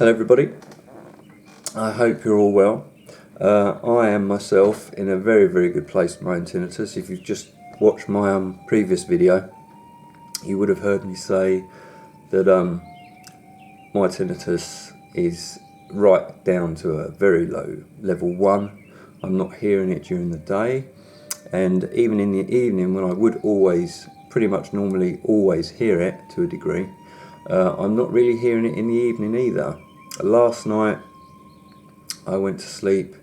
Hello everybody, I hope you're all well. I am myself in a very good place with my own tinnitus. If you've just watched my previous video, you would have heard me say that my tinnitus is right down to a very low level 1. I'm not hearing it during the day, and even in the evening when I would always, pretty much normally always hear it to a degree, I'm not really hearing it in the evening either. Last night I went to sleep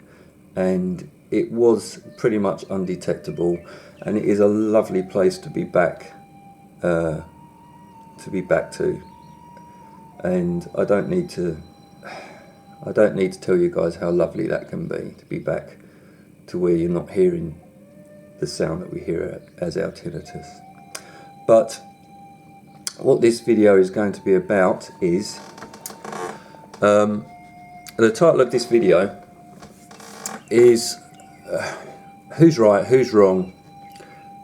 and it was pretty much undetectable, and it is a lovely place to be back to. And I don't need to tell you guys how lovely that can be, to be back to where you're not hearing the sound that we hear as our tinnitus. But what this video is going to be about is the title of this video is who's right, who's wrong,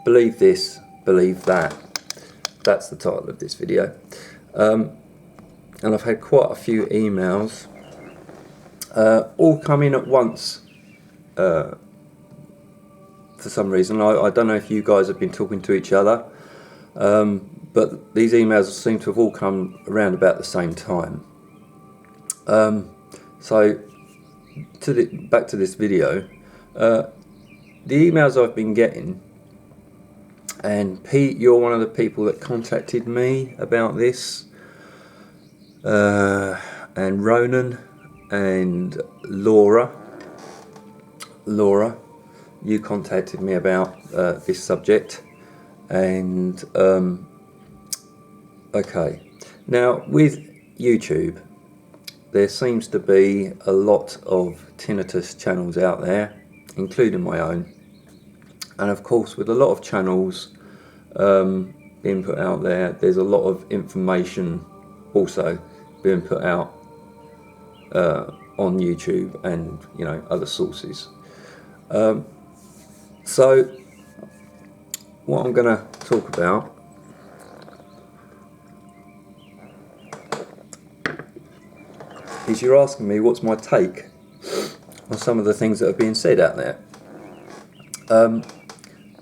believe this, believe that. That's the title of this video. And I've had quite a few emails all come in at once for some reason. I don't know if you guys have been talking to each other, but these emails seem to have all come around about the same time. So back to this video, the emails I've been getting, and Pete, you're one of the people that contacted me about this, and Ronan and Laura, you contacted me about this subject. And okay, now with YouTube there seems to be a lot of tinnitus channels out there, including my own, and of course with a lot of channels being put out there, there's a lot of information also being put out on YouTube and other sources. So what I'm going to talk about is, you're asking me what's my take on some of the things that are being said out there.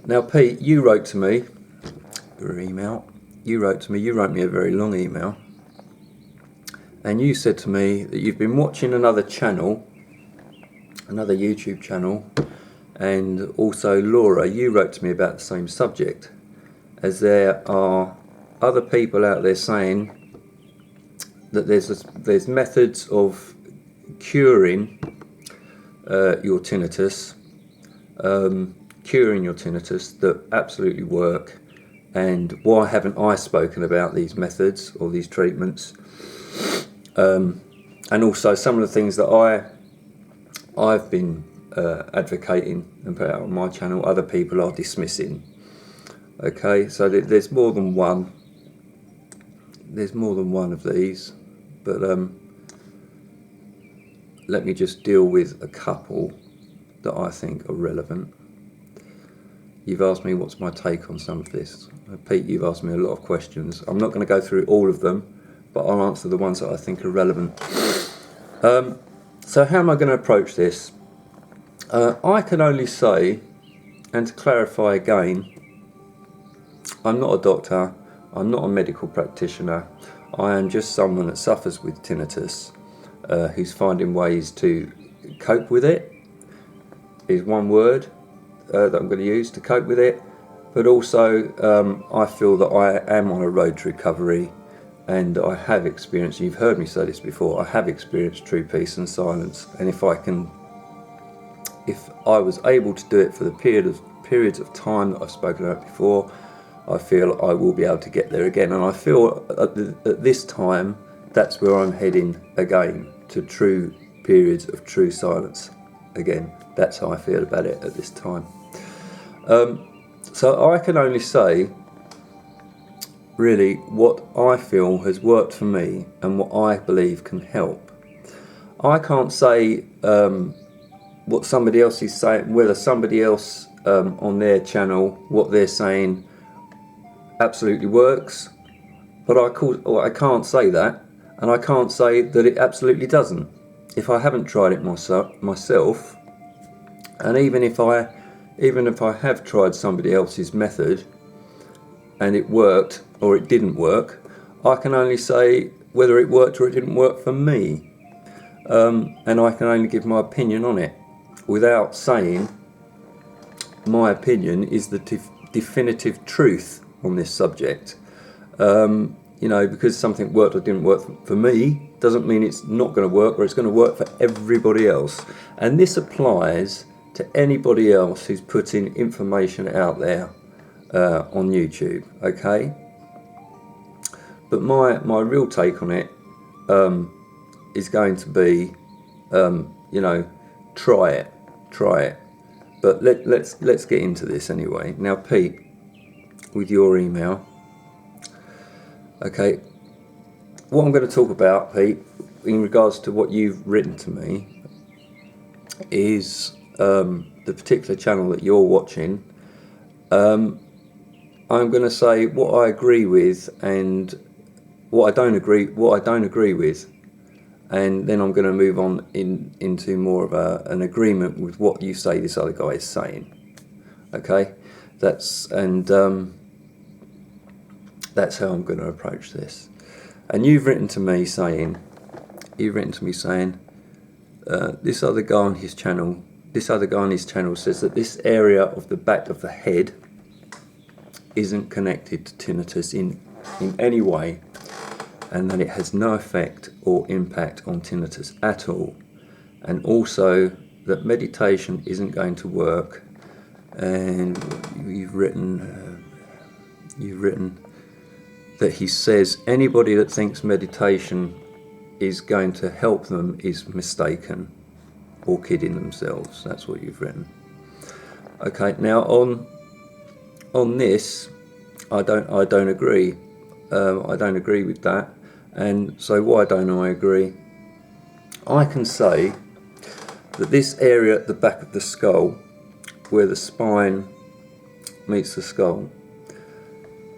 Now Pete, you wrote to me, you wrote me a very long email, and you said to me that you've been watching another channel, another YouTube channel, and also Laura, you wrote to me about the same subject, as there are other people out there saying that there's methods of curing your tinnitus, that absolutely work, and why haven't I spoken about these methods or these treatments? And also some of the things that I've been advocating and put out on my channel, other people are dismissing. Okay, so there's more than one. There's more than one of these, but let me just deal with a couple that I think are relevant. You've asked me what's my take on some of this. Pete, you've asked me a lot of questions. I'm not going to go through all of them, but I'll answer the ones that I think are relevant. So how am I going to approach this? I can only say, and to clarify again, I'm not a doctor, I'm not a medical practitioner, I am just someone that suffers with tinnitus, who's finding ways to cope with it, is one word that I'm going to use to cope with it. But also I feel that I am on a road to recovery, and I have experienced, you've heard me say this before, I have experienced true peace and silence, and if I was able to do it for the periods of time that I've spoken about before, I feel I will be able to get there again. And I feel at this time that's where I'm heading again, to true periods of true silence again. That's how I feel about it at this time. So I can only say really what I feel has worked for me and what I believe can help. I can't say what somebody else is saying, whether somebody else on their channel, what they're saying absolutely works, but I can't say that and I can't say that it absolutely doesn't. If I haven't tried it myself, and even if I have tried somebody else's method and it worked or it didn't work, I can only say whether it worked or it didn't work for me, and I can only give my opinion on it without saying my opinion is the definitive truth on this subject. You know, because something worked or didn't work for me doesn't mean it's not going to work or it's going to work for everybody else. And this applies to anybody else who's putting information out there on YouTube, okay? But my real take on it is going to be, you know, try it. But let's get into this anyway. Now, Pete, with your email, okay, what I'm going to talk about, Pete, in regards to what you've written to me, is the particular channel that you're watching. I'm going to say what I agree with and what I don't agree with, and then I'm going to move on into more of an agreement with what you say this other guy is saying. Okay, that's how I'm going to approach this. And you've written to me saying, this other guy on his channel says that this area of the back of the head isn't connected to tinnitus in any way, and that it has no effect or impact on tinnitus at all, and also that meditation isn't going to work. And you've written that he says anybody that thinks meditation is going to help them is mistaken or kidding themselves. That's what you've written. Okay, now on this, I don't agree. I don't agree with that. And so why don't I agree? I can say that this area at the back of the skull, where the spine meets the skull,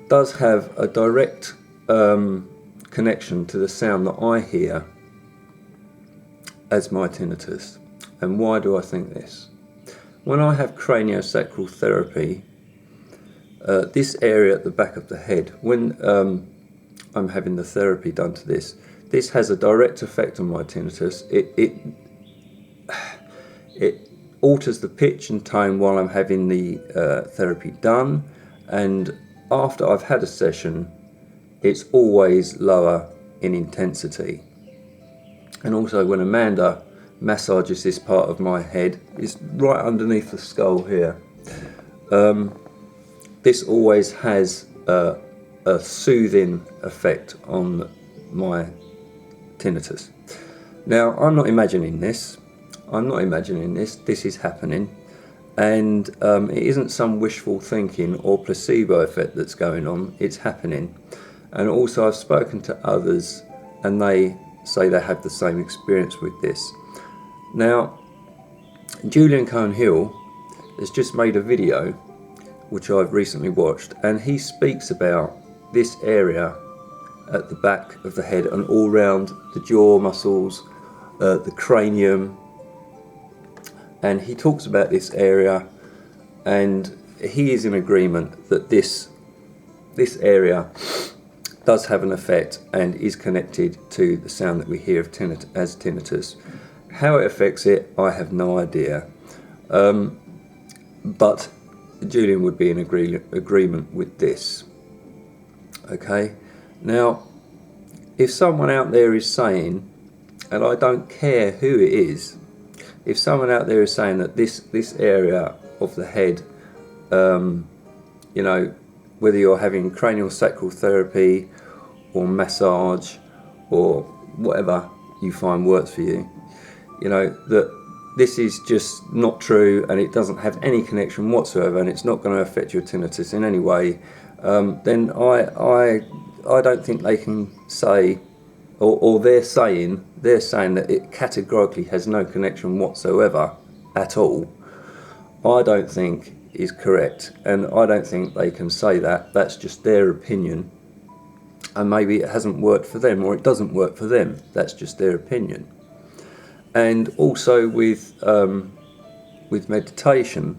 does have a direct connection to the sound that I hear as my tinnitus. And why do I think this? When I have craniosacral therapy, this area at the back of the head, when I'm having the therapy done to this has a direct effect on my tinnitus. It alters the pitch and tone while I'm having the therapy done, and after I've had a session, it's always lower in intensity. And also when Amanda massages this part of my head, it's right underneath the skull here, this always has a soothing effect on my tinnitus. Now, I'm not imagining this. This is happening, and it isn't some wishful thinking or placebo effect that's going on. It's happening. And also I've spoken to others and they say they have the same experience with this. Now, Julian Cohen-Hill has just made a video which I've recently watched, and he speaks about this area at the back of the head and all round the jaw muscles, the cranium, and he talks about this area, and he is in agreement that this area does have an effect and is connected to the sound that we hear of as tinnitus. How it affects it, I have no idea, but Julian would be in agreement with this. Okay, now if someone out there is saying, and I don't care who it is, if someone out there is saying that this area of the head, you know, whether you're having cranial sacral therapy or massage or whatever you find works for you, you know, that this is just not true and it doesn't have any connection whatsoever and it's not going to affect your tinnitus in any way, then I don't think they can say, or they're saying that it categorically has no connection whatsoever at all. I don't think is correct, and I don't think they can say that. That's just their opinion, and maybe it hasn't worked for them, or it doesn't work for them. That's just their opinion. And also with meditation,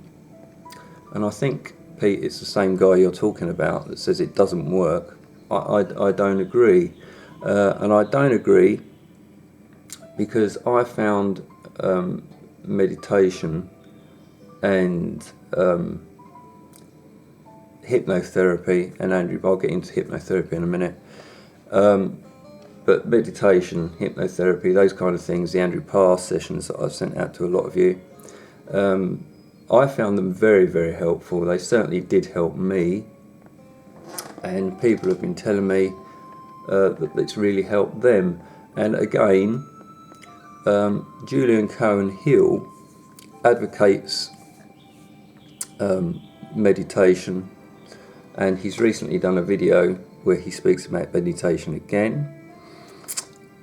and I think, Pete, it's the same guy you're talking about that says it doesn't work. I don't agree, and I don't agree because I found meditation and hypnotherapy, and Andrew, I'll get into hypnotherapy in a minute, but meditation, hypnotherapy, those kind of things, the Andrew Parr sessions that I've sent out to a lot of you, I found them very, very helpful. They certainly did help me, and people have been telling me that it's really helped them. And again, Julian Cohen-Hill advocates meditation, and he's recently done a video where he speaks about meditation again.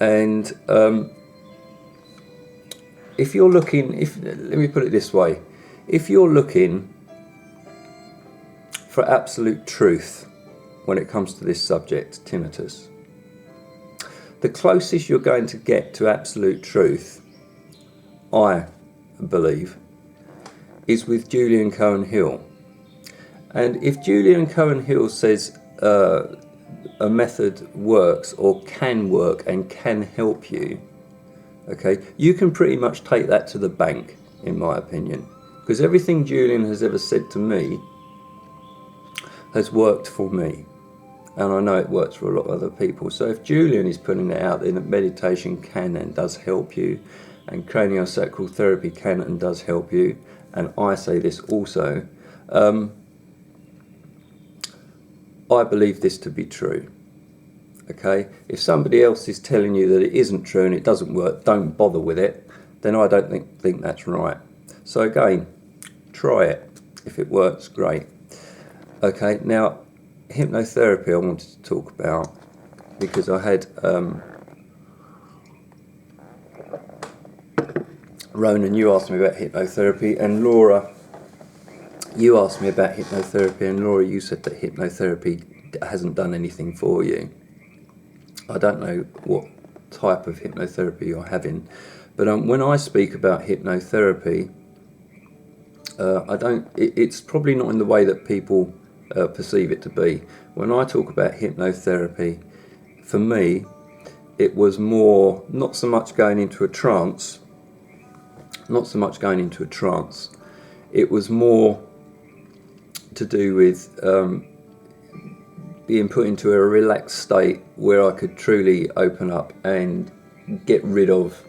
And if you're looking, let me put it this way, if you're looking for absolute truth when it comes to this subject, tinnitus, the closest you're going to get to absolute truth, I believe, is with Julian Cohen-Hill. And if Julian Cohen-Hill says a method works or can work and can help you, okay, you can pretty much take that to the bank, in my opinion, because everything Julian has ever said to me has worked for me, and I know it works for a lot of other people. So if Julian is putting it out there that meditation can and does help you, and craniosacral therapy can and does help you, and I say this also, I believe this to be true. Okay, if somebody else is telling you that it isn't true and it doesn't work, don't bother with it, then I don't think that's right. So again, try it. If it works, great. Okay, now hypnotherapy I wanted to talk about, because I had Ronan, you asked me about hypnotherapy, and Laura, you asked me about hypnotherapy, and Laura, you said that hypnotherapy hasn't done anything for you. I don't know what type of hypnotherapy you're having, but when I speak about hypnotherapy, it's probably not in the way that people perceive it to be. When I talk about hypnotherapy, for me, it was more, not so much going into a trance, it was more to do with being put into a relaxed state where I could truly open up and get rid of,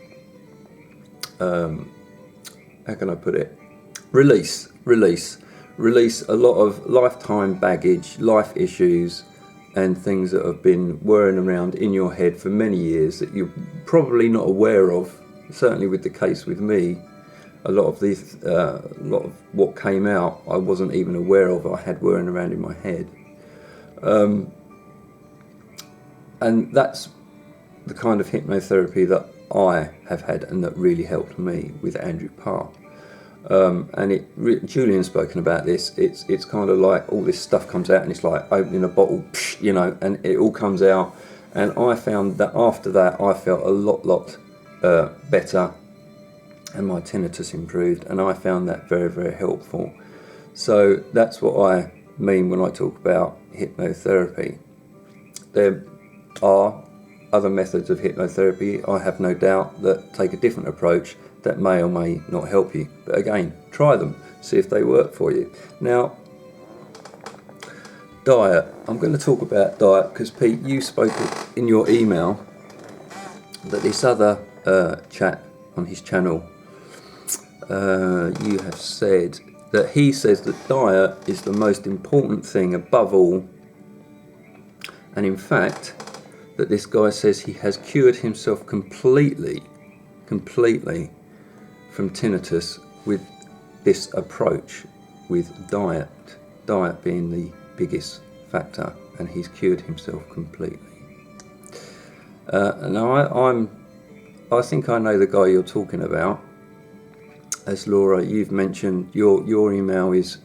how can I put it, release a lot of lifetime baggage, life issues and things that have been whirring around in your head for many years that you're probably not aware of. Certainly with the case with me, a lot of what came out I wasn't even aware of, I had whirring around in my head. And that's the kind of hypnotherapy that I have had and that really helped me with Andrew Parr. And Julian's spoken about this. It's kind of like all this stuff comes out and it's like opening a bottle, you know, and it all comes out. And I found that after that I felt a lot better, and my tinnitus improved, and I found that very, very helpful. So that's what I mean when I talk about hypnotherapy. There are other methods of hypnotherapy, I have no doubt, that take a different approach that may or may not help you. But again, try them, see if they work for you. Now, diet. I'm going to talk about diet because, Pete, you spoke in your email that this other chap on his channel, you have said that he says that diet is the most important thing above all, and in fact that this guy says he has cured himself completely from tinnitus with this approach, with diet being the biggest factor, and he's cured himself completely. Now I think I know the guy you're talking about. As Laura, you've mentioned, your email is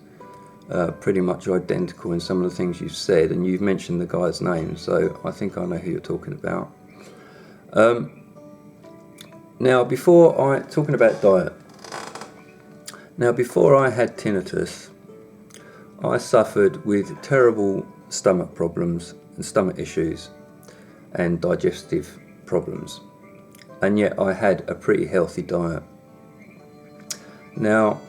pretty much identical in some of the things you've said, and you've mentioned the guy's name, so I think I know who you're talking about. Now, talking about diet, now before I had tinnitus, I suffered with terrible stomach problems and stomach issues and digestive problems, and yet I had a pretty healthy diet. Now,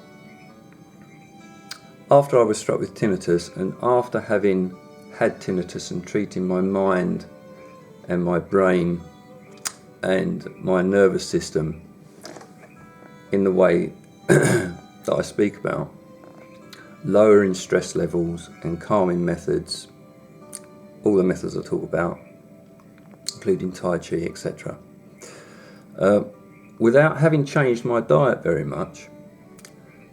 after I was struck with tinnitus, and after having had tinnitus and treating my mind and my brain and my nervous system in the way that I speak about, lowering stress levels and calming methods, all the methods I talk about, including Tai Chi, etc. Without having changed my diet very much,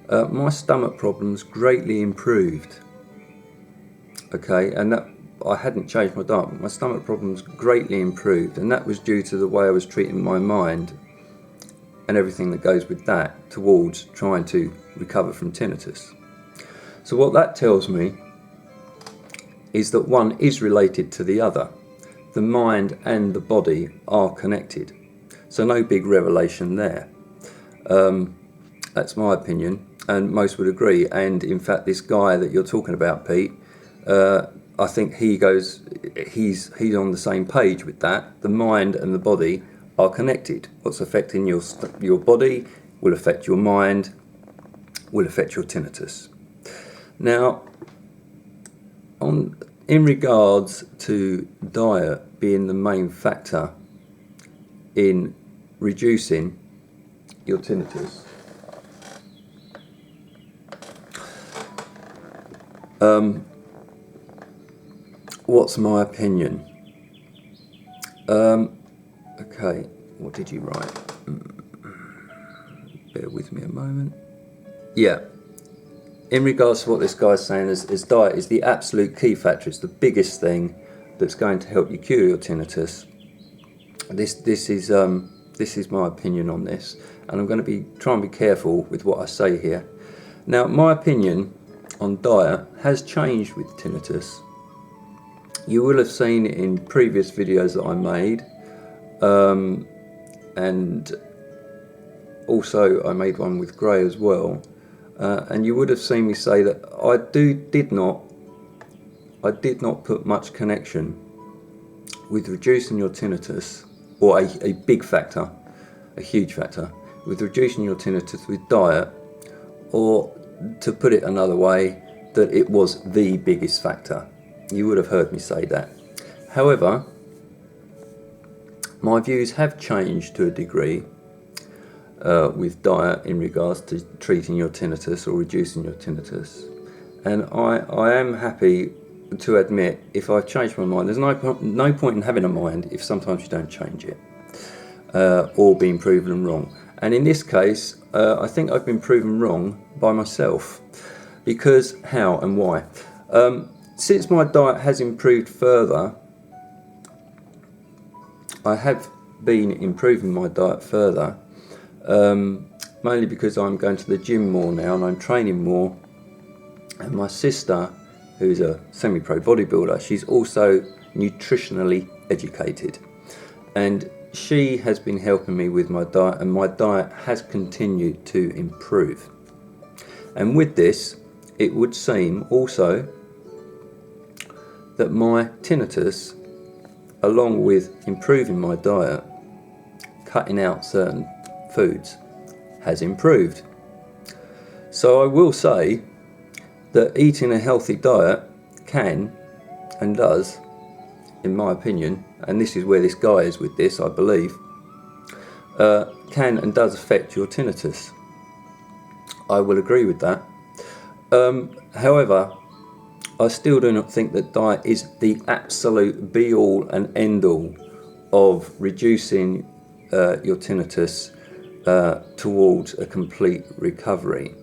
my stomach problems greatly improved. Okay, and that I hadn't changed my diet, but my stomach problems greatly improved, and that was due to the way I was treating my mind and everything that goes with that towards trying to recover from tinnitus. So what that tells me is that one is related to the other. The mind and the body are connected. So no big revelation there. That's my opinion, and most would agree. And in fact, this guy that you're talking about, Pete, I think he's on the same page with that. The mind and the body are connected. What's affecting your body will affect your mind, will affect your tinnitus. Now, in regards to diet being the main factor in reducing your tinnitus, what's my opinion? Okay, what did you write? Bear with me a moment. Yeah. In regards to what this guy's saying, is diet is the absolute key factor. It's the biggest thing that's going to help you cure your tinnitus. This is my opinion on this, and I'm going to try and be careful with what I say here. Now, my opinion on diet has changed with tinnitus. You will have seen in previous videos that I made, and also I made one with Gray as well. And you would have seen me say that I did not put much connection with reducing your tinnitus, or a big factor, a huge factor, with reducing your tinnitus with diet, or to put it another way, that it was the biggest factor. You would have heard me say that. However, my views have changed to a degree with diet in regards to treating your tinnitus or reducing your tinnitus, and I am happy to admit if I've changed my mind. There's no point in having a mind if sometimes you don't change it, or being proven wrong. And in this case, I think I've been proven wrong by myself. Because how and why? Since my diet has improved further, I have been improving my diet further, mainly because I'm going to the gym more now and I'm training more. And my sister, who's a semi-pro bodybuilder, she's also nutritionally educated, and she has been helping me with my diet, and my diet has continued to improve. And with this, it would seem also that my tinnitus, along with improving my diet, cutting out certain foods, has improved. So I will say that eating a healthy diet can and does, in my opinion, and this is where this guy is with this, I believe, can and does affect your tinnitus. I will agree with that. However, I still do not think that diet is the absolute be-all and end-all of reducing your tinnitus towards a complete recovery.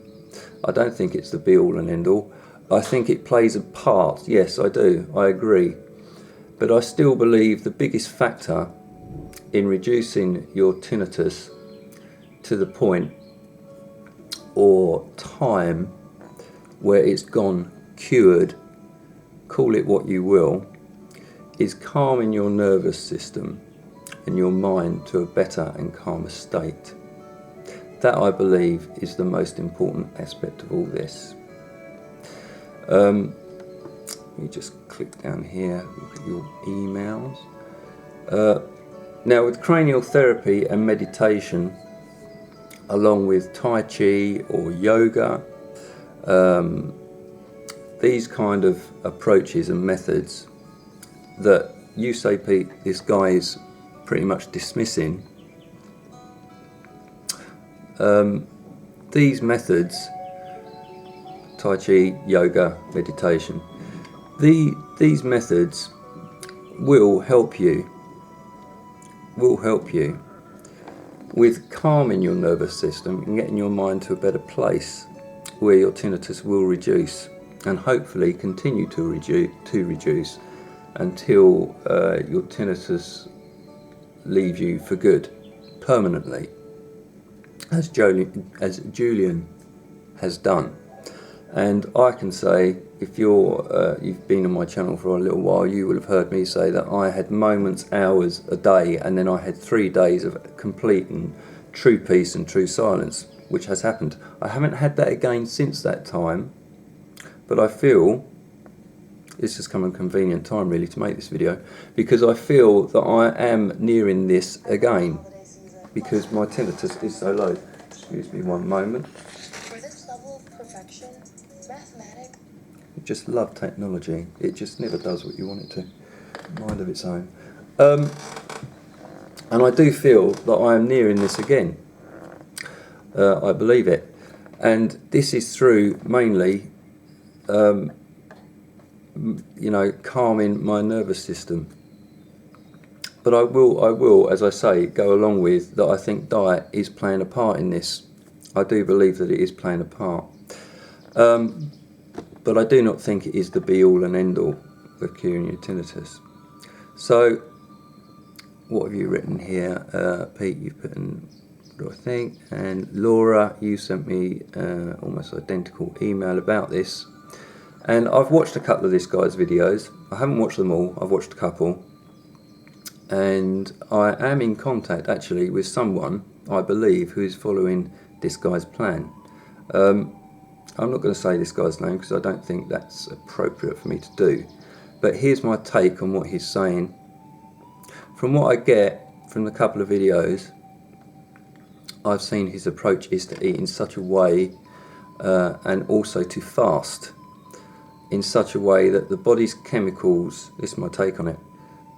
I don't think it's the be-all and end-all. I think it plays a part. Yes, I do. I agree. But I still believe the biggest factor in reducing your tinnitus to the point or time where it's gone cured, call it what you will, is calming your nervous system and your mind to a better and calmer state. That, I believe, is the most important aspect of all this. Let me just click down here, look at your emails. Now, with cranial therapy and meditation, along with Tai Chi or yoga, these kind of approaches and methods that you say, Pete, this guy is pretty much dismissing, these methods, Tai Chi, yoga, meditation, these methods will help you with calming your nervous system and getting your mind to a better place where your tinnitus will reduce, and hopefully continue to reduce until your tinnitus leaves you for good, permanently, as Julian has done. And I can say, if you've been on my channel for a little while, you will have heard me say that I had moments, hours a day, and then I had 3 days of complete and true peace and true silence, which has happened. I haven't had that again since that time, but I feel it's just come a convenient time really to make this video, because I feel that I am nearing this again, because my tinnitus is so low. Excuse me one moment. For this level of perfection, mathematics. I just love technology. It just never does what you want it to. Mind of its own. And I do feel that I am nearing this again. I believe it. And this is through mainly calming my nervous system. But I will, as I say, go along with that. I think diet is playing a part in this. I do believe that it is playing a part. But I do not think it is the be-all and end-all of curing your tinnitus. So, what have you written here? Pete, you've put in, what do I think? And Laura, you sent me almost identical email about this. And I've watched a couple of this guy's videos. I haven't watched them all, I've watched a couple. And I am in contact actually with someone, I believe, who is following this guy's plan. I'm not going to say this guy's name because I don't think that's appropriate for me to do. But here's my take on what he's saying. From what I get from the couple of videos, I've seen his approach is to eat in such a way and also to fast in such a way that the body's chemicals, this is my take on it,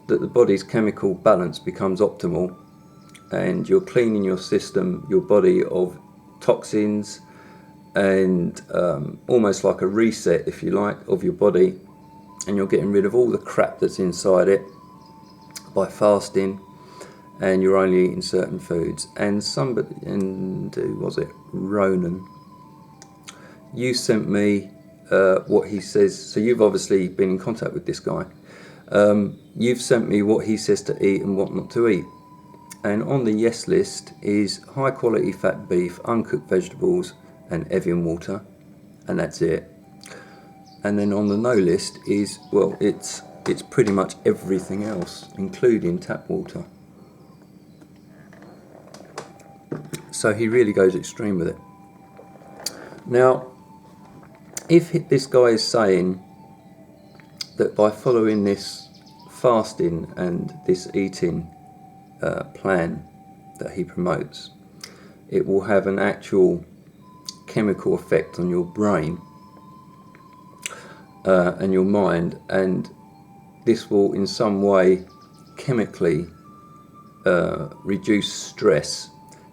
that the body's chemical balance becomes optimal, and you're cleaning your system, your body, of toxins, and almost like a reset, if you like, of your body, and you're getting rid of all the crap that's inside it by fasting, and you're only eating certain foods. And somebody, was it Ronan, you sent me what he says, so you've obviously been in contact with this guy. You've sent me what he says to eat and what not to eat, and on the yes list is high quality fat beef, uncooked vegetables and Evian water, and that's it. And then on the no list is, well, it's pretty much everything else, including tap water. So he really goes extreme with it. Now, if this guy is saying that by following this fasting and this eating plan that he promotes, it will have an actual chemical effect on your brain and your mind, and this will in some way chemically reduce stress,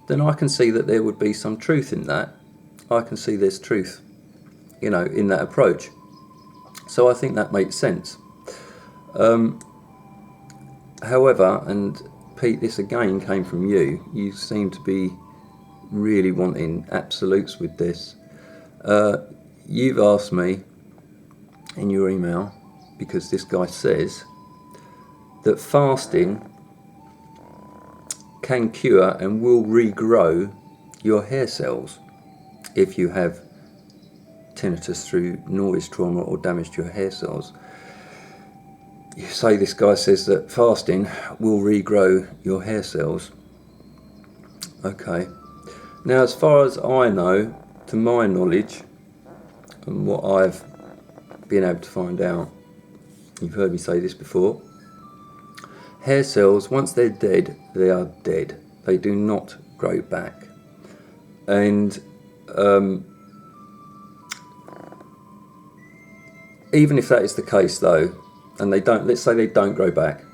then I can see that there would be some truth in that. I can see there's truth, in that approach. So I think that makes sense. However, and Pete, this again came from you. You seem to be really wanting absolutes with this. You've asked me in your email, because this guy says that fasting can cure and will regrow your hair cells if you have tinnitus through noise, trauma or damage to your hair cells. You say this guy says that fasting will regrow your hair cells. Okay. Now, as far as I know, to my knowledge, and what I've been able to find out, you've heard me say this before, hair cells, once they're dead, they are dead. They do not grow back. And even if that is the case though, and they don't, let's say they don't grow back,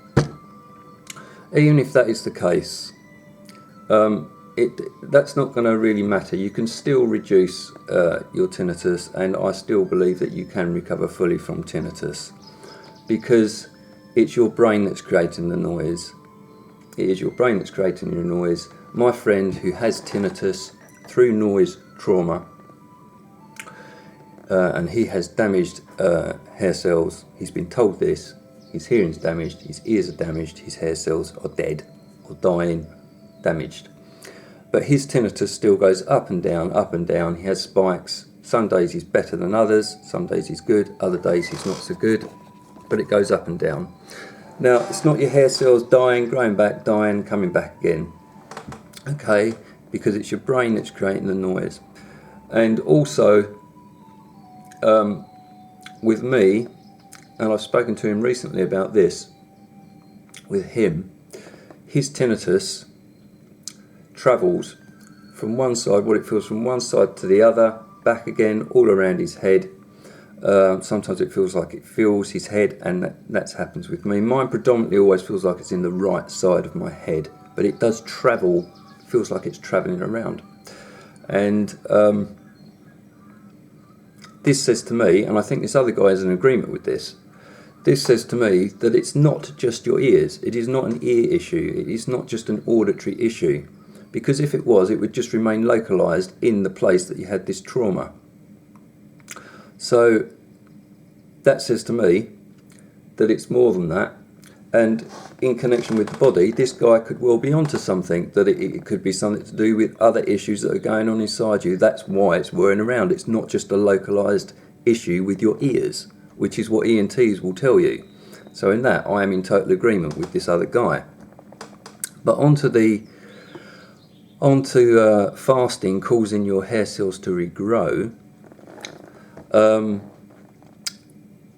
even if that is the case, that's not going to really matter. You can still reduce your tinnitus, and I still believe that you can recover fully from tinnitus, because it's your brain that's creating the noise. It is your brain that's creating your noise. My friend who has tinnitus through noise trauma, and he has damaged hair cells. He's been told this. His hearing's damaged, his ears are damaged, his hair cells are dead or dying, damaged. But his tinnitus still goes up and down, up and down. He has spikes. Some days he's better than others, some days he's good, other days he's not so good, but it goes up and down. Now, it's not your hair cells dying, growing back, dying, coming back again. Okay, because it's your brain that's creating the noise. And also, with me, and I've spoken to him recently about this, with him, his tinnitus travels from one side, what it feels from one side to the other, back again, all around his head. Sometimes it feels like it fills his head, and that happens with me. Mine predominantly always feels like it's in the right side of my head, but it does travel, feels like it's travelling around. And this says to me, and I think this other guy is in agreement with this, this says to me that it's not just your ears. It is not an ear issue. It is not just an auditory issue. Because if it was, it would just remain localised in the place that you had this trauma. So that says to me that it's more than that. And in connection with the body, this guy could well be onto something, that it could be something to do with other issues that are going on inside you. That's why it's whirring around. It's not just a localised issue with your ears, which is what ENTs will tell you. So in that, I am in total agreement with this other guy. But onto fasting causing your hair cells to regrow,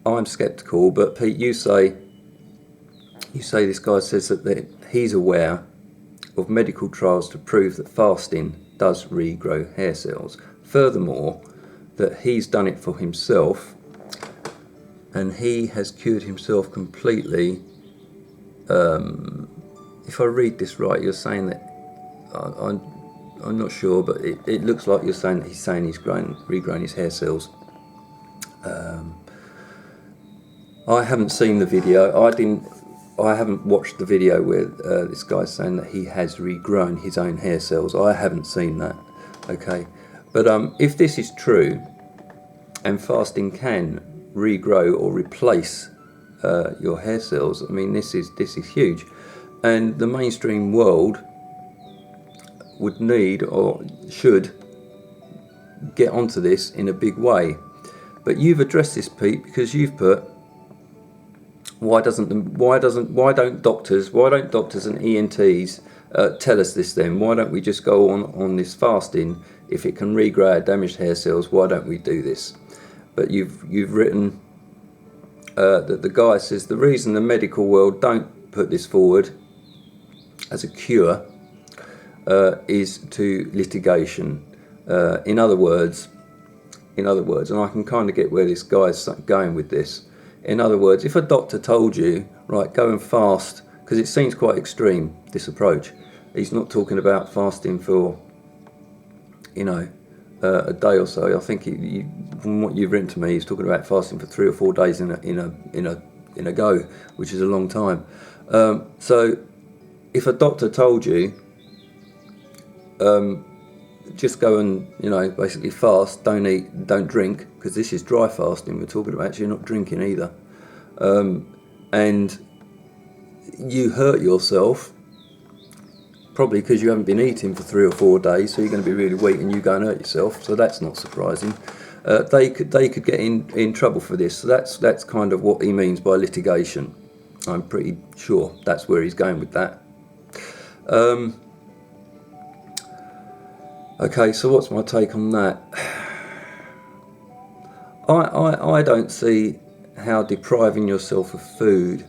I'm sceptical. But Pete, you say this guy says that he's aware of medical trials to prove that fasting does regrow hair cells. Furthermore, that he's done it for himself, and he has cured himself completely. If I read this right, you're saying that, I'm not sure, but it looks like you're saying that he's regrown his hair cells. I haven't seen the video. I haven't watched the video where this guy's saying that he has regrown his own hair cells. I haven't seen that. Okay, but if this is true, and fasting can regrow or replace your hair cells, I mean, this is huge, and the mainstream world would need or should get onto this in a big way. But you've addressed this, Pete, because you've put, why don't doctors and ENTs tell us this then? Why don't we just go on this fasting? If it can regrow our damaged hair cells, why don't we do this? But you've written that the guy says the reason the medical world don't put this forward as a cure is to litigation. In other words, and I can kind of get where this guy's going with this. In other words, if a doctor told you, right, go and fast, because it seems quite extreme, this approach. He's not talking about fasting for, a day or so. I think from what you've written to me, he's talking about fasting for 3 or 4 days in a go, which is a long time. So, if a doctor told you, just go and basically fast, don't eat, don't drink, because this is dry fasting we're talking about, so you're not drinking either, and you hurt yourself, probably because you haven't been eating for 3 or 4 days, so you're going to be really weak and you go and hurt yourself, so that's not surprising. they could get in trouble for this. So that's kind of what he means by litigation. I'm pretty sure that's where he's going with that. Okay, so what's my take on that? I don't see how depriving yourself of food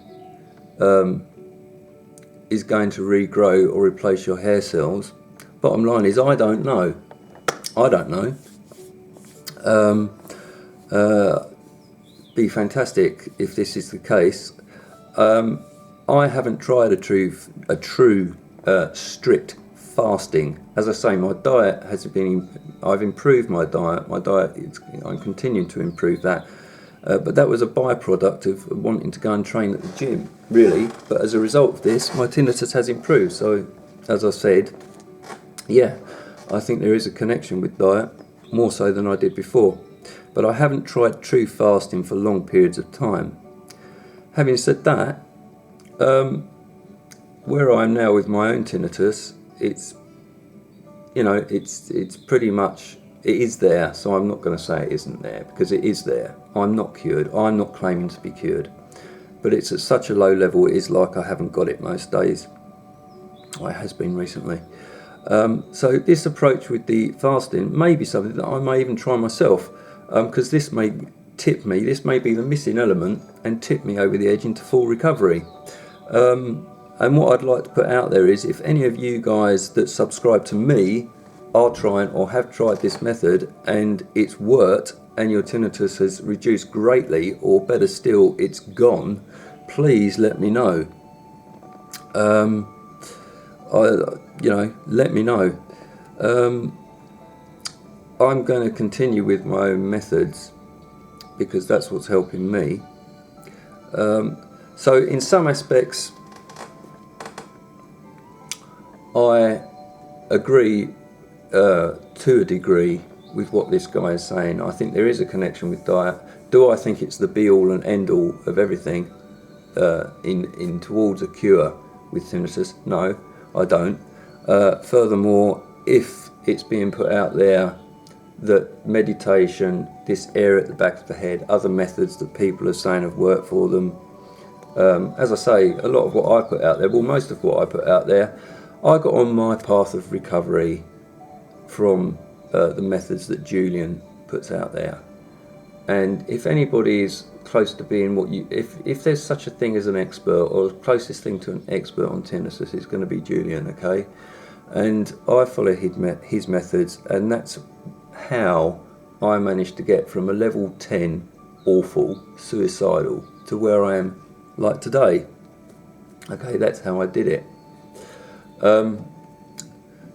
is going to regrow or replace your hair cells. Bottom line is, I don't know. I don't know. Be fantastic if this is the case. I haven't tried a true strict fasting. As I say, my diet has been. I've improved my diet. I'm continuing to improve that. But that was a byproduct of wanting to go and train at the gym, really. But as a result of this, my tinnitus has improved. So, as I said, yeah, I think there is a connection with diet, more so than I did before. But I haven't tried true fasting for long periods of time. Having said that, where I am now with my own tinnitus, it's pretty much, it is there. So I'm not going to say it isn't there, because it is there. I'm not cured. I'm not claiming to be cured, but it's at such a low level, it is like I haven't got it most days. It has been recently. So this approach with the fasting may be something that I may even try myself, because this may tip me, this may be the missing element and tip me over the edge into full recovery. And what I'd like to put out there is, if any of you guys that subscribe to me are trying or have tried this method and it's worked and your tinnitus has reduced greatly, or better still, it's gone, please let me know. Let me know. I'm going to continue with my own methods because that's what's helping me. So in some aspects, I agree to a degree with what this guy is saying. I think there is a connection with diet. Do I think it's the be-all and end-all of everything in towards a cure with tinnitus? No, I don't. Furthermore, if it's being put out there that meditation, this air at the back of the head, other methods that people are saying have worked for them, as I say, a lot of what I put out there, well, most of what I put out there, I got on my path of recovery from the methods that Julian puts out there. And if anybody is close to being what you, if there's such a thing as an expert, or the closest thing to an expert on tinnitus, it's going to be Julian, okay? And I follow his methods, and that's how I managed to get from a level 10 awful, suicidal, to where I am like today. Okay, that's how I did it.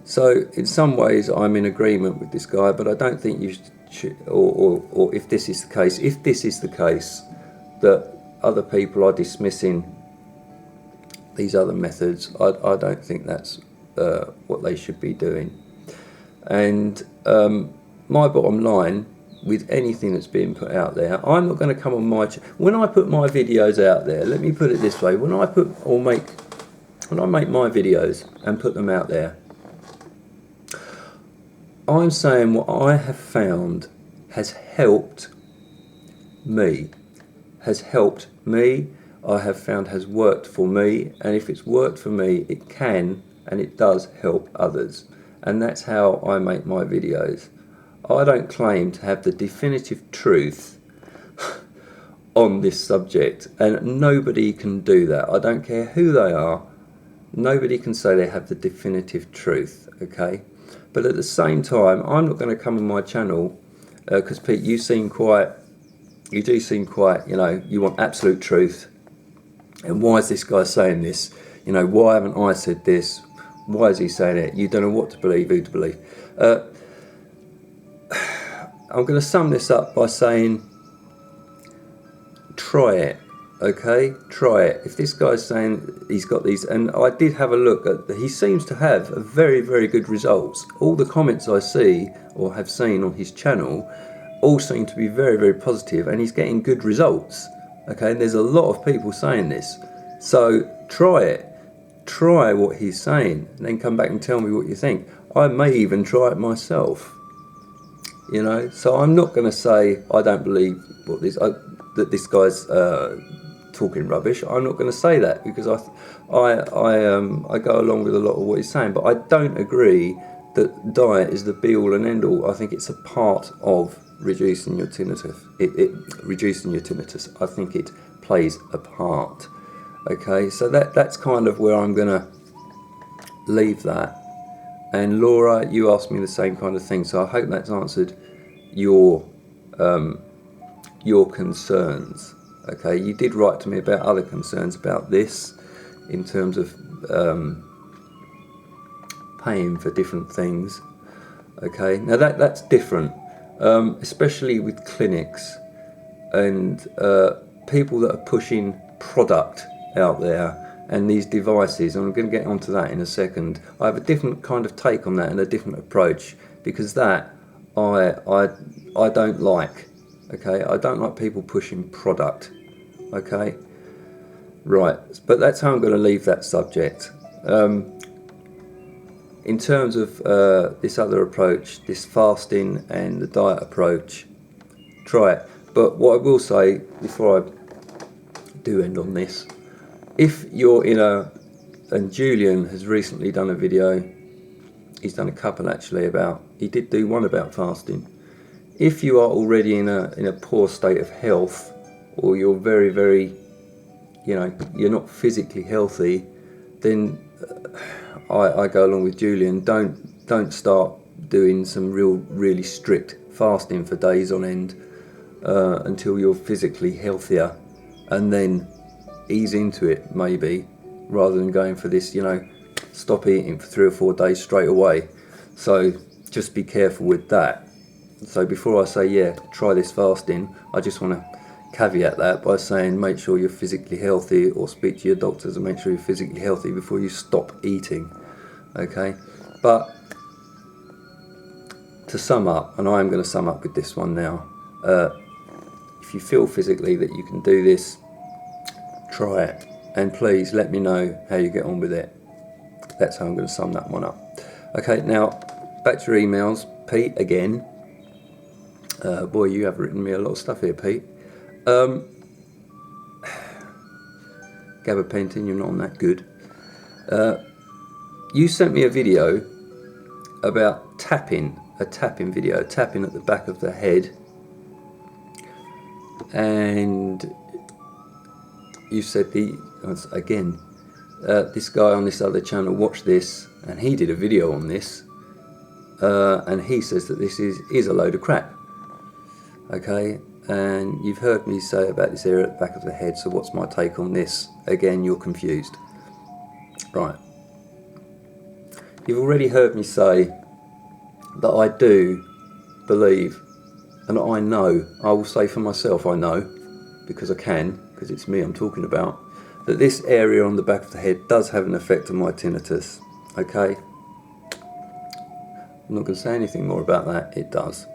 So in some ways I'm in agreement with this guy, but I don't think you should, or if this is the case, that other people are dismissing these other methods, I don't think that's what they should be doing. And my bottom line with anything that's being put out there, I'm not going to come on my when I put my videos out there, let me put it this way, when I make my videos and put them out there, I'm saying what I have found has helped me, I have found has worked for me, and if it's worked for me, it can and it does help others. And that's how I make my videos. I don't claim to have the definitive truth on this subject, and nobody can do that. I don't care who they are. Nobody can say they have the definitive truth, okay? But at the same time, I'm not going to come on my channel because Pete, you do seem quite, you want absolute truth. And why is this guy saying this? Why haven't I said this? Why is he saying it? You don't know what to believe, who to believe. I'm going to sum this up by saying, try it. Okay, try it. If this guy's saying he's got these, and I did have a look at, he seems to have a very, very good results. All the comments I see or have seen on his channel all seem to be very, very positive, and he's getting good results. Okay, and there's a lot of people saying this. So try it. Try what he's saying, and then come back and tell me what you think. I may even try it myself. you know. So I'm not going to say I don't believe what that this guy's talking rubbish. I'm not going to say that, because I go along with a lot of what he's saying, but I don't agree that diet is the be all and end all. I think it's a part of reducing your tinnitus. Reducing your tinnitus. I think it plays a part. Okay, so that's kind of where I'm going to leave that. And Laura, you asked me the same kind of thing, so I hope that's answered your concerns. Okay, you did write to me about other concerns about this, in terms of paying for different things. Okay, now that's different, especially with clinics and people that are pushing product out there and these devices, and I'm going to get onto that in a second. I have a different kind of take on that and a different approach, because that I don't like. Okay, I don't like people pushing product. Okay, right, but that's how I'm going to leave that subject. In terms of this other approach, this fasting and the diet approach, try it. But what I will say before I do end on this, if you're and Julian has recently done a video, he's done a couple actually he did do one about fasting. If you are already in a poor state of health, or you're very, very, you're not physically healthy, then I go along with Julian. Don't start doing some really strict fasting for days on end until you're physically healthier, and then ease into it maybe, rather than going for this, stop eating for 3 or 4 days straight away. So just be careful with that. So before I say, yeah, try this fasting, I just want to caveat that by saying make sure you're physically healthy, or speak to your doctors and make sure you're physically healthy before you stop eating. Okay, but to sum up, and I am going to sum up with this one now, if you feel physically that you can do this, try it, and please let me know how you get on with it. That's how I'm going to sum that one up. Okay, now back to your emails. Pete again. Boy, you have written me a lot of stuff here, Pete. Gabapentin, you're not on that good. You sent me a video about tapping, a tapping video, tapping at the back of the head, and you said this guy on this other channel watched this, and he did a video on this, and he says that this is a load of crap. Okay, and you've heard me say about this area at the back of the head, so what's my take on this? Again, you're confused. Right. You've already heard me say that I do believe, and I know, I will say for myself, I know, because I can, because it's me I'm talking about, that this area on the back of the head does have an effect on my tinnitus. Okay? I'm not going to say anything more about that, it does.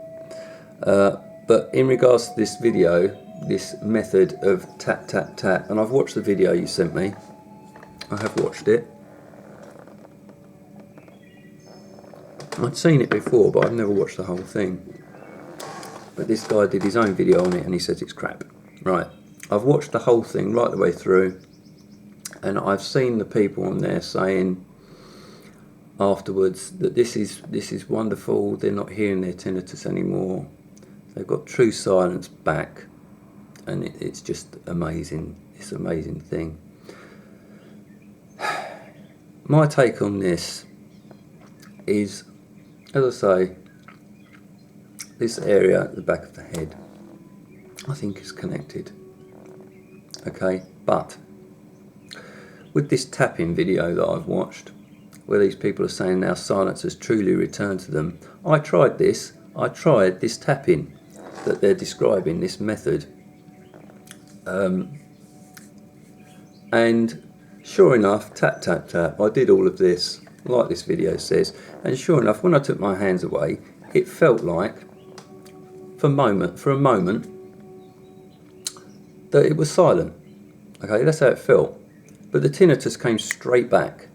But in regards to this video, this method of tap, tap, tap, and I've watched the video you sent me. I have watched it. I'd seen it before, but I've never watched the whole thing. But this guy did his own video on it, and he says it's crap. Right, I've watched the whole thing right the way through, and I've seen the people on there saying afterwards that this is wonderful, they're not hearing their tinnitus anymore, they've got true silence back, and it's just amazing. It's an amazing thing. My take on this is, as I say, this area at the back of the head I think is connected. Okay, but with this tapping video that I've watched, where these people are saying now silence has truly returned to them, I tried this tapping that they're describing, this method, and sure enough, tap tap tap, I did all of this like this video says, and sure enough, when I took my hands away, it felt like for a moment that it was silent. Okay, that's how it felt, but the tinnitus came straight back.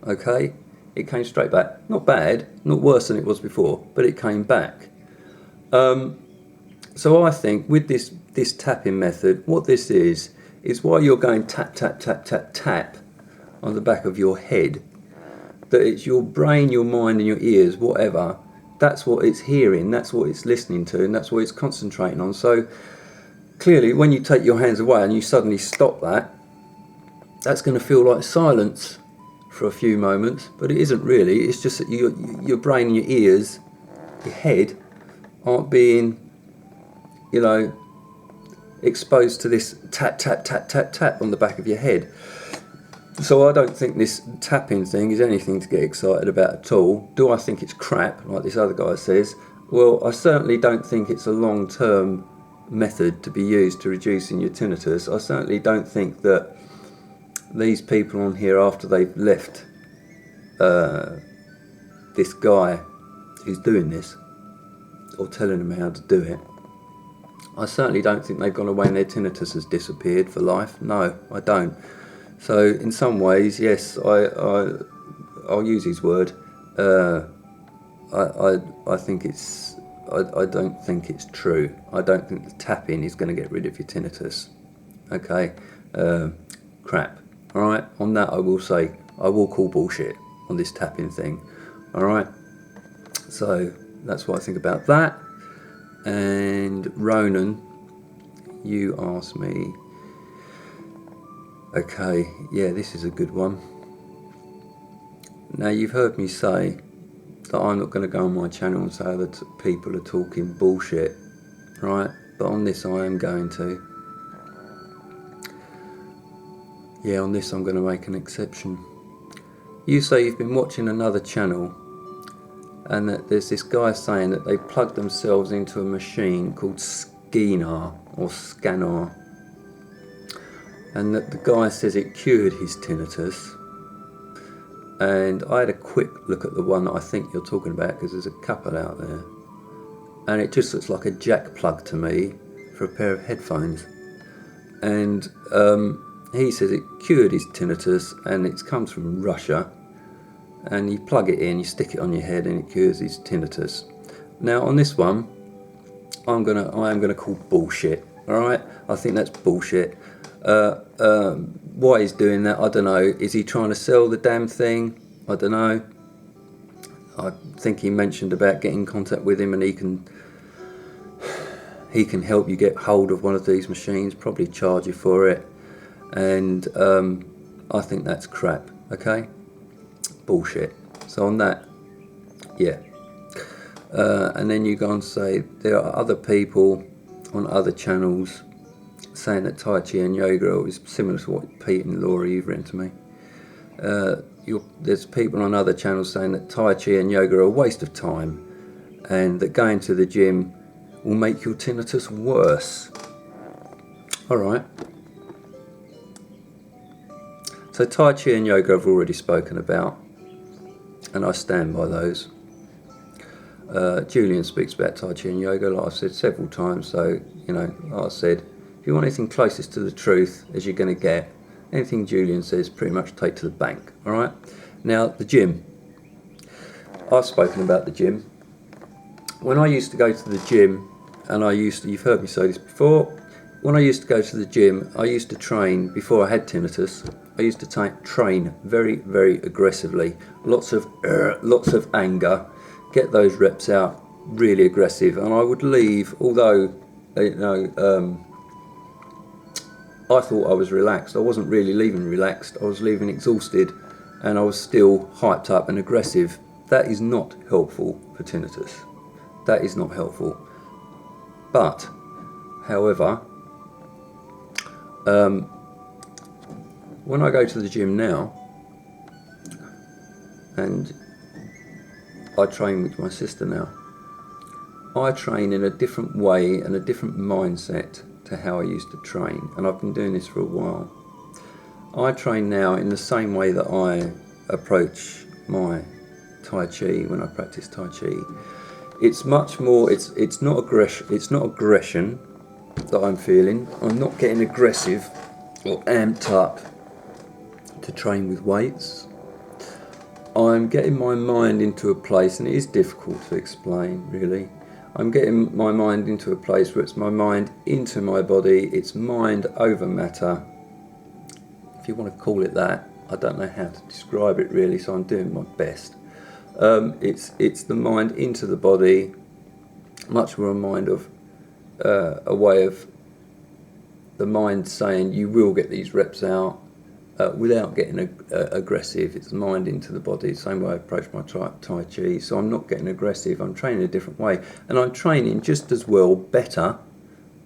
Okay, it came straight back, not bad, not worse than it was before, but it came back. So I think with this tapping method, what this is while you're going tap, tap, tap, tap, tap on the back of your head, that it's your brain, your mind and your ears, whatever, that's what it's hearing, that's what it's listening to, and that's what it's concentrating on. So clearly when you take your hands away and you suddenly stop that, that's going to feel like silence for a few moments, but it isn't really. It's just that your brain and your ears, your head, aren't being, you know, exposed to this tap, tap, tap, tap, tap on the back of your head. So I don't think this tapping thing is anything to get excited about at all. Do I think it's crap, like this other guy says? Well, I certainly don't think it's a long-term method to be used to reducing your tinnitus. I certainly don't think that these people on here, after they've left this guy who's doing this, or telling them how to do it, I certainly don't think they've gone away and their tinnitus has disappeared for life. No, I don't. So in some ways, yes, I'll use his word. I think it's. I don't think it's true. I don't think the tapping is going to get rid of your tinnitus. Okay, crap. All right. On that, I will say I will call bullshit on this tapping thing. All right. So that's what I think about that. And Ronan, you asked me. Okay, yeah, this is a good one. Now, you've heard me say that I'm not going to go on my channel and say that people are talking bullshit, right? But on this I am going to. Yeah, on this I'm going to make an exception. You say you've been watching another channel and that there's this guy saying that they plugged themselves into a machine called Scanner or Scanner, and that the guy says it cured his tinnitus. And I had a quick look at the one that I think you're talking about, because there's a couple out there, and it just looks like a jack plug to me for a pair of headphones. And he says it cured his tinnitus, and it comes from Russia, and you plug it in, you stick it on your head, and it cures his tinnitus. Now on this one, I am gonna call bullshit. All right, I think that's bullshit. Why he's doing that, I don't know. Is he trying to sell the damn thing? I don't know. I think he mentioned about getting in contact with him, and he can help you get hold of one of these machines, probably charge you for it. And I think that's crap. Okay, bullshit. So on that, yeah. And then you go and say there are other people on other channels saying that Tai Chi and yoga is similar to what Pete and Laura you've written to me. There's people on other channels saying that Tai Chi and yoga are a waste of time, and that going to the gym will make your tinnitus worse. Alright. So Tai Chi and yoga I've already spoken about, and I stand by those. Julian speaks about Tai Chi and yoga, like I've said several times, so, you know, like I said, if you want anything closest to the truth as you're going to get, anything Julian says pretty much take to the bank. Alright? Now, the gym. I've spoken about the gym. When I used to go to the gym, and you've heard me say this before, when I used to go to the gym, I used to train, before I had tinnitus, I used to train very, very aggressively. Lots of anger, get those reps out, really aggressive. And I would leave, although, you know, I thought I was relaxed. I wasn't really leaving relaxed. I was leaving exhausted, and I was still hyped up and aggressive. That is not helpful for tinnitus. That is not helpful. But, however, when I go to the gym now, and I train with my sister now, I train in a different way and a different mindset to how I used to train, and I've been doing this for a while. I train now in the same way that I approach my Tai Chi when I practice Tai Chi. It's much more, it's not aggression that I'm feeling. I'm not getting aggressive or amped up to train with weights. I'm getting my mind into a place, and it is difficult to explain really. I'm getting my mind into a place where it's my mind into my body. It's mind over matter, if you want to call it that. I don't know how to describe it really, so I'm doing my best. It's the mind into the body, much more a mind of a way of the mind saying you will get these reps out without getting aggressive. It's the mind into the body, same way I approach my Tai Chi. So I'm not getting aggressive, I'm training a different way, and I'm training just as well, better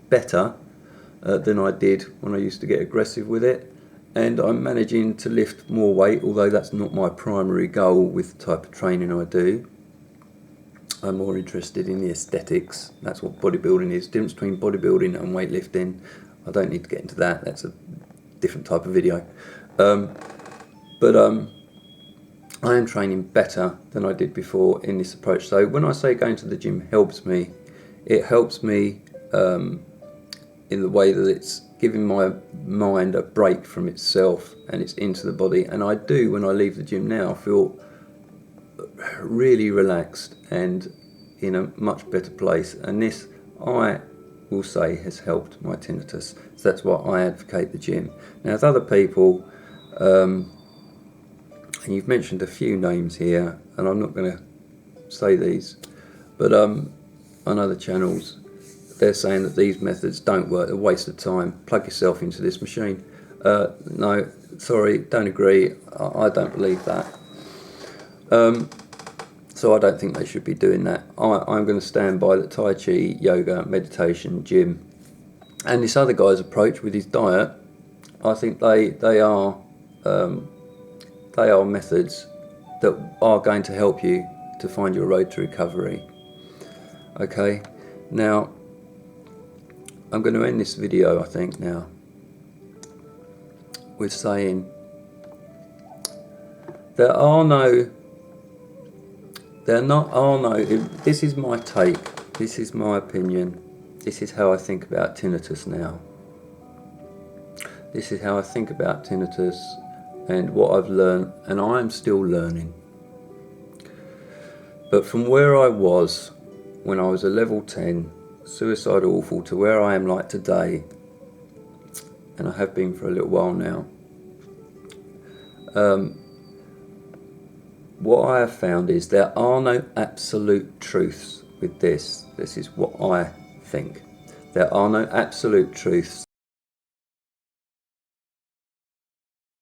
than I did when I used to get aggressive with it. And I'm managing to lift more weight, although that's not my primary goal with the type of training I do. I'm more interested in the aesthetics. That's what bodybuilding is. The difference between bodybuilding and weightlifting, I don't need to get into that. That's a different type of video. But I am training better than I did before in this approach. So when I say going to the gym helps me, it helps me in the way that it's giving my mind a break from itself and it's into the body. And I do, when I leave the gym now, feel really relaxed and in a much better place. And this, I will say, has helped my tinnitus. So that's why I advocate the gym. Now, with other people, and you've mentioned a few names here, and I'm not going to say these, but on other channels, they're saying that these methods don't work, they're a waste of time, plug yourself into this machine. No, sorry, don't agree, I don't believe that. So I don't think they should be doing that. I'm going to stand by that Tai Chi, yoga, meditation, gym, and this other guy's approach with his diet, I think they are methods that are going to help you to find your road to recovery. Okay, now I'm going to end this video, I think now, with saying this is my take, this is my opinion, this is how I think about tinnitus now. This is how I think about tinnitus and what I've learned, and I am still learning. But from where I was when I was a level 10, suicidal awful, to where I am like today, and I have been for a little while now, what I have found is there are no absolute truths with this. This is what I think. There are no absolute truths